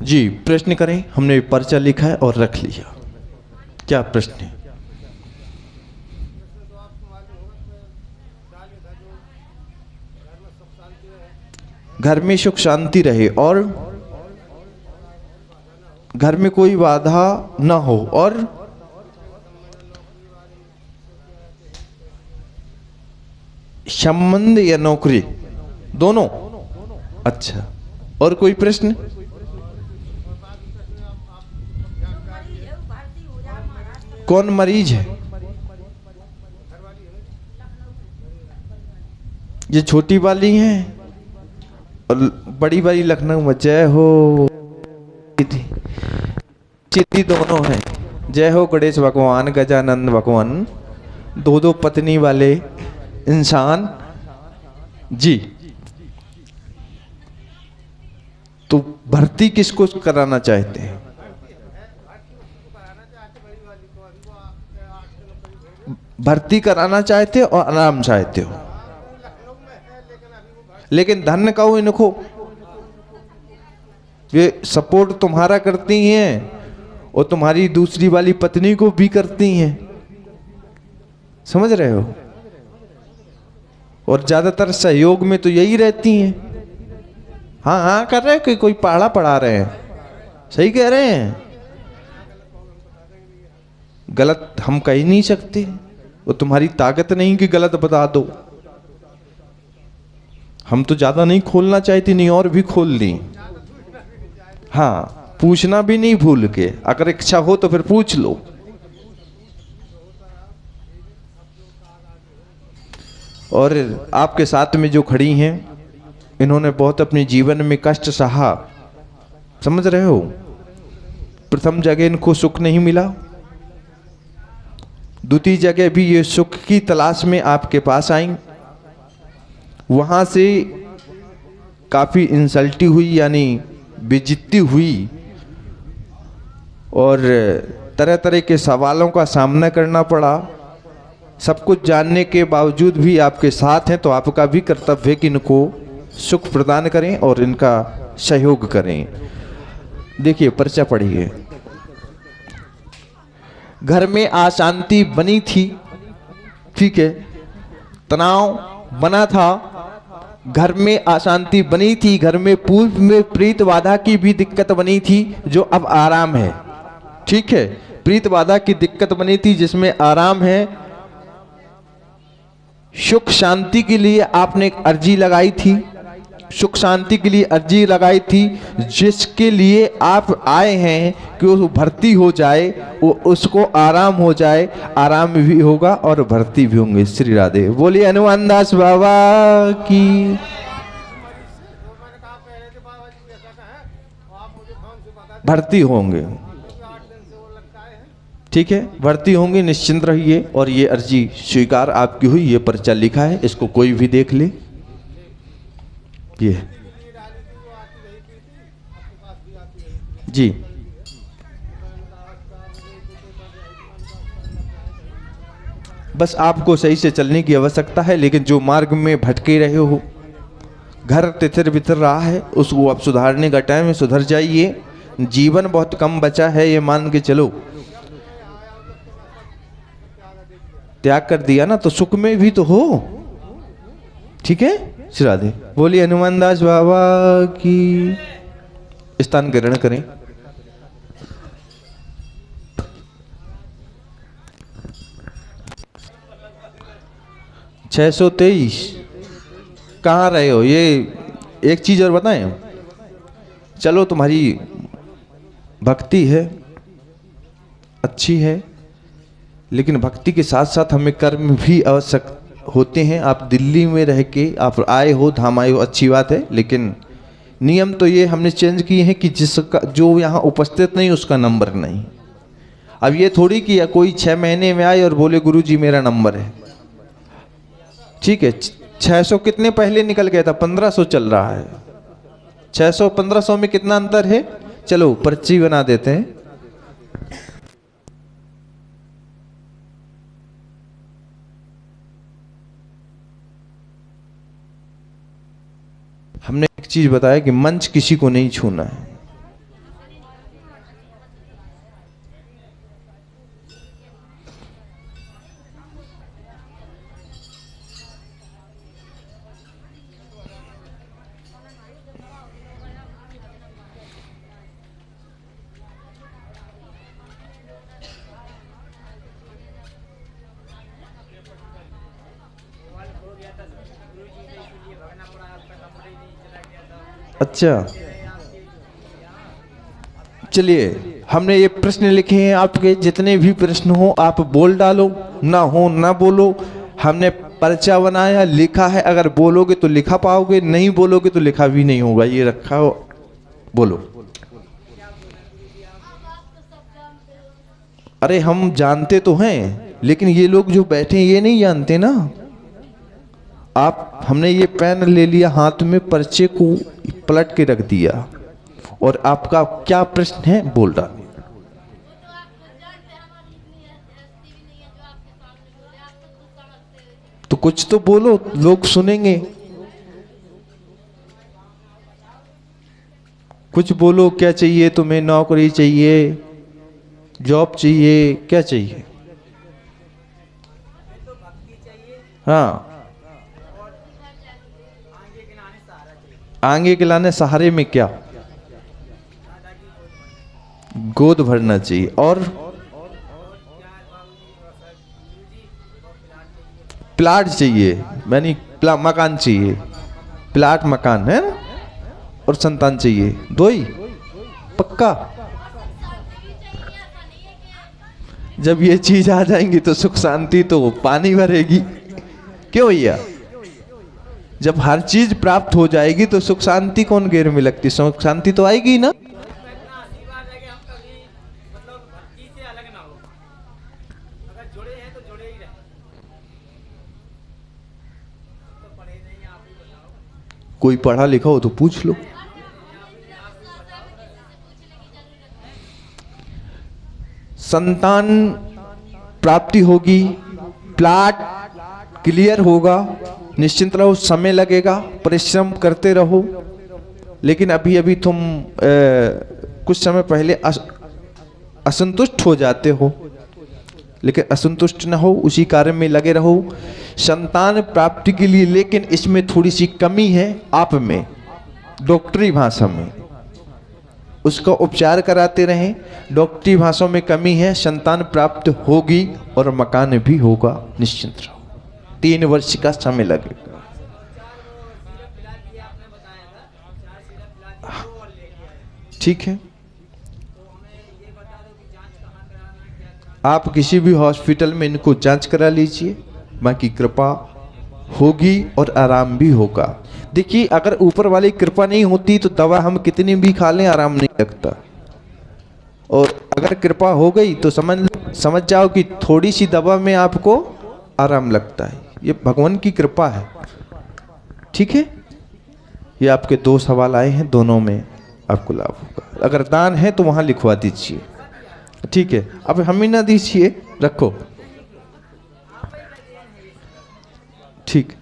जी प्रश्न करें। हमने पर्चा लिखा है और रख लिया। क्या प्रश्न है? घर में सुख शांति रहे और घर में कोई बाधा न हो और संबंध या नौकरी दोनों। अच्छा, और कोई प्रश्न? कौन मरीज है? ये छोटी वाली हैं और बड़ी वाली लखनऊ में। जय हो चिट्ठी दोनों हैं। जय हो गणेश भगवान, गजानंद भगवान, दो दो पत्नी वाले इंसान जी। तो भर्ती किसको कराना चाहते हैं? भर्ती कराना चाहते हो और आराम चाहते हो, लेकिन धन का हो इनको। ये सपोर्ट तुम्हारा करती हैं और तुम्हारी दूसरी वाली पत्नी को भी करती हैं, समझ रहे हो? और ज्यादातर सहयोग में तो यही रहती हैं। हाँ हाँ कर रहे हैं कि कोई पढ़ा पढ़ा रहे हैं। सही कह रहे हैं, गलत हम कह ही नहीं सकते। वो तुम्हारी ताकत नहीं कि गलत बता दो। हम तो ज्यादा नहीं खोलना चाहते, नहीं और भी खोल ली। हाँ, पूछना भी नहीं भूल के, अगर इच्छा हो तो फिर पूछ लो। और आपके साथ में जो खड़ी हैं, इन्होंने बहुत अपने जीवन में कष्ट सहा, समझ रहे हो? प्रथम जगह इनको सुख नहीं मिला, दूसरी जगह भी ये सुख की तलाश में आपके पास आई। वहां से काफी इंसल्टी हुई, यानी बेइज्जती हुई, और तरह तरह के सवालों का सामना करना पड़ा। सब कुछ जानने के बावजूद भी आपके साथ हैं, तो आपका भी कर्तव्य है कि इनको सुख प्रदान करें और इनका सहयोग करें। देखिए पर्चा पढ़िए। घर में अशांति बनी थी, ठीक है, तनाव बना था, घर में अशांति बनी थी, घर में पूर्व में प्रीत बाधा की भी दिक्कत बनी थी, जो अब आराम है। ठीक है, प्रीत बाधा की दिक्कत बनी थी जिसमें आराम है। सुख शांति के लिए आपने एक अर्जी लगाई थी, सुख शांति के लिए अर्जी लगाई थी, जिसके लिए आप आए हैं कि वो भर्ती हो जाए, वो उसको आराम हो जाए। आराम भी होगा और भर्ती भी होंगे। श्री राधे। बोलिए हनुमान दास बाबा की। भर्ती होंगे, ठीक है, भर्ती होंगे, निश्चिंत रहिए। और ये अर्जी स्वीकार आपकी हुई, ये पर्चा लिखा है, इसको कोई भी देख ले। ये जी, बस आपको सही से चलने की आवश्यकता है। लेकिन जो मार्ग में भटके रहे हो, घर तितर बितर रहा है, उसको अब सुधारने का टाइम है। सुधर जाइए। जीवन बहुत कम बचा है, ये मान के चलो। त्याग कर दिया ना, तो सुख में भी तो हो। ठीक है, श्री राधे। बोलिए हनुमान दास बाबा की। स्थान ग्रहण करें। छः 623 कहाँ रहे हो? ये एक चीज और बताएं, चलो तुम्हारी भक्ति है, अच्छी है, लेकिन भक्ति के साथ साथ हमें कर्म भी आवश्यक होते हैं। आप दिल्ली में रह के आप आए हो, धाम आए हो, अच्छी बात है, लेकिन नियम तो ये हमने चेंज किए हैं कि जिसका जो यहाँ उपस्थित नहीं उसका नंबर नहीं। अब ये थोड़ी कि कोई 6 महीने में आए और बोले गुरुजी मेरा नंबर है। ठीक है, 600 कितने पहले निकल गया था, 1500 चल रहा है। 600 1500 में कितना अंतर है? चलो पर्ची बना देते हैं। हमने एक चीज बताया कि मंच किसी को नहीं छूना है। अच्छा, चलिए हमने ये प्रश्न लिखे हैं, आपके जितने भी प्रश्न हो आप बोल डालो, ना हो ना बोलो। हमने पर्चा बनाया, लिखा है, अगर बोलोगे तो लिखा पाओगे, नहीं बोलोगे तो लिखा भी नहीं होगा। ये रखा हो, बोलो। अरे हम जानते तो हैं, लेकिन ये लोग जो बैठे हैं ये नहीं जानते ना। आप, हमने ये पेन ले लिया हाथ में, पर्चे को पलट के रख दिया और आपका क्या प्रश्न है बोल डाल। तो कुछ तो बोलो, लोग सुनेंगे। कुछ बोलो, क्या चाहिए तुम्हें? नौकरी चाहिए, जॉब चाहिए, क्या चाहिए? हाँ, आगे के लाने सहारे में क्या? गोद भरना चाहिए। और प्लाट चाहिए, यानी मकान चाहिए, प्लाट मकान है ना, और संतान चाहिए, दो ही पक्का। जब ये चीज आ जाएंगी तो सुख शांति तो पानी भरेगी। क्यों भैया? जब हर चीज प्राप्त हो जाएगी तो सुख शांति कौन घेर में लगती? सुख शांति तो आएगी ना। कोई पढ़ा लिखा हो तो पूछ लो। संतान प्राप्ति होगी, प्लाट क्लियर होगा, निश्चिंत रहो, समय लगेगा, परिश्रम करते रहो। लेकिन अभी अभी तुम कुछ समय पहले असंतुष्ट हो जाते हो, लेकिन असंतुष्ट न हो, उसी कार्य में लगे रहो संतान प्राप्ति के लिए। लेकिन इसमें थोड़ी सी कमी है आप में, डॉक्टरी भाषा में, उसका उपचार कराते रहें। डॉक्टरी भाषा में कमी है, संतान प्राप्त होगी और मकान भी होगा, निश्चिंत रहो। 3 वर्ष का समय लगेगा। ठीक है, आप किसी भी हॉस्पिटल में इनको जांच करा लीजिए, बाकी कृपा होगी और आराम भी होगा। देखिए, अगर ऊपर वाली कृपा नहीं होती तो दवा हम कितनी भी खा लें आराम नहीं लगता, और अगर कृपा हो गई तो समझ जाओ कि थोड़ी सी दवा में आपको आराम लगता है। ये भगवान की कृपा है। ठीक है, ये आपके 2 सवाल आए हैं, दोनों में आपको लाभ होगा। अगर दान है तो वहां लिखवा दीजिए। ठीक है, अब हम ही ना दीजिए, रखो। ठीक।